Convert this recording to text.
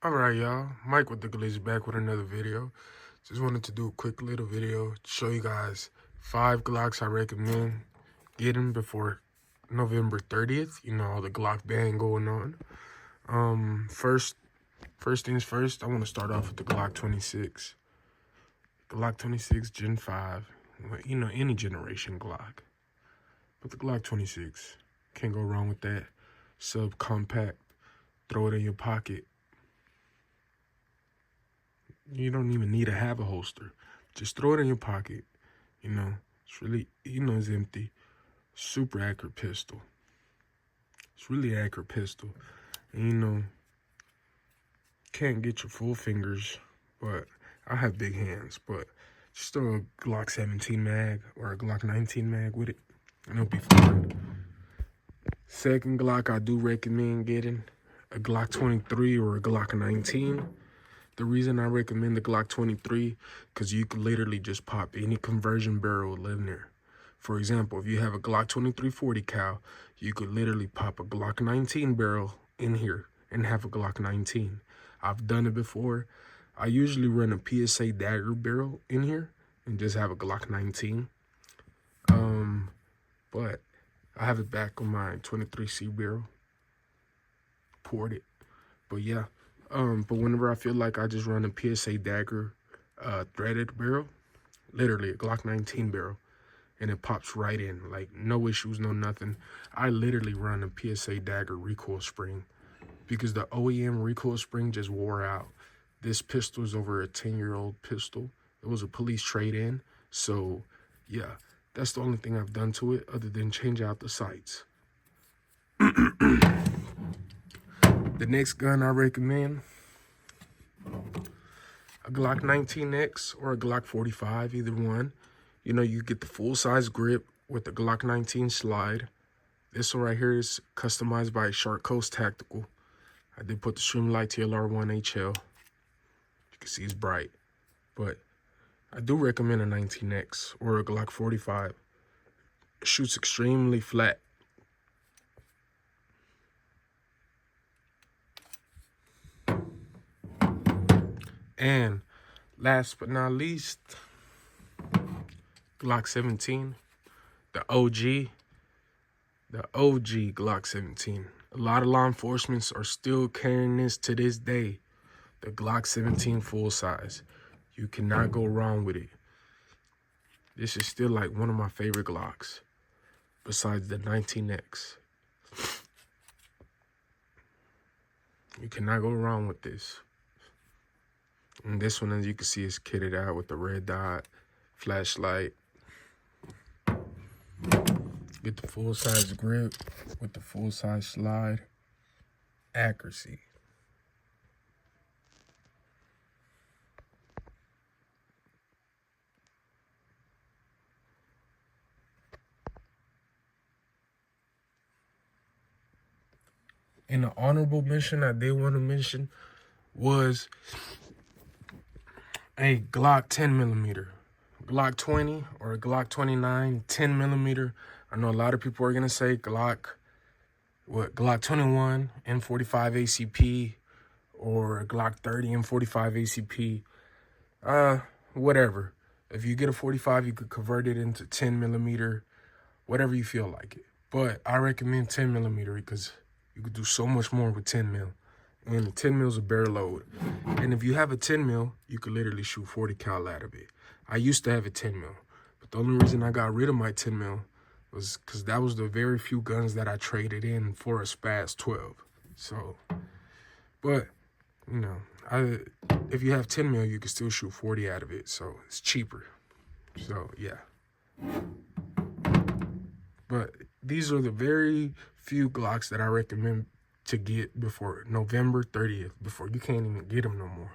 Alright, y'all. Mike with the Glitch back with another video. Just wanted to do a quick little video to show you guys 5 Glocks I recommend getting before November 30th. You know, all the Glock ban going on. First things first, I want to start off with the Glock 26. Glock 26 Gen 5. You know, any generation Glock. But the Glock 26, can't go wrong with that. Subcompact, throw it in your pocket. You don't even need to have a holster. Just throw it in your pocket. You know, it's really, it's empty. Super accurate pistol. It's really accurate pistol. And, can't get your full fingers, but I have big hands. But just throw a Glock 17 mag or a Glock 19 mag with it, and it'll be fine. Second Glock I do recommend getting, a Glock 23 or a Glock 19. The reason I recommend the Glock 23, because you can literally just pop any conversion barrel in there. For example, if you have a Glock 23 40 cal, you could literally pop a Glock 19 barrel in here and have a Glock 19. I've done it before. I usually run a PSA dagger barrel in here and just have a Glock 19. But I have it back on my 23C barrel. Poured it. But yeah. But whenever I feel like I just run a PSA dagger threaded barrel, literally a Glock 19 barrel, and it pops right in, like no issues, no nothing. I literally run a PSA dagger recoil spring because the OEM recoil spring just wore out. This pistol is over a 10-year-old pistol. It was a police trade-in. So yeah, that's the only thing I've done to it other than change out the sights. The next gun I recommend, a Glock 19X or a Glock 45, either one. You know, you get the full-size grip with the Glock 19 slide. This one right here is customized by Shark Coast Tactical. I did put the Streamlight TLR1 HL. You can see it's bright. But I do recommend a 19X or a Glock 45. It shoots extremely flat. And last but not least, Glock 17, the OG Glock 17. A lot of law enforcements are still carrying this to this day. The Glock 17 full size. You cannot go wrong with it. This is still like one of my favorite Glocks, besides the 19X. You cannot go wrong with this. And this one, as you can see, is kitted out with the red dot, flashlight. Get the full-size grip with the full-size slide. Accuracy. And the honorable mention I did want to mention was a Glock 10mm, Glock 20 or a Glock 29, 10mm. I know a lot of people are going to say Glock 21 and 45 ACP or a Glock 30 and 45 ACP. Whatever. If you get a 45, you could convert it into 10mm, whatever you feel like it. But I recommend 10mm because you could do so much more with 10mm. And the 10 mil is a bare load. And if you have a 10 mil, you could literally shoot 40 cal out of it. I used to have a 10 mil, but the only reason I got rid of my 10 mil was because that was the very few guns that I traded in for a Spaz 12. So, but, you know, if you have 10 mil, you can still shoot 40 out of it. So it's cheaper. So, yeah. But these are the very few Glocks that I recommend to get before November 30th, before you can't even get them no more.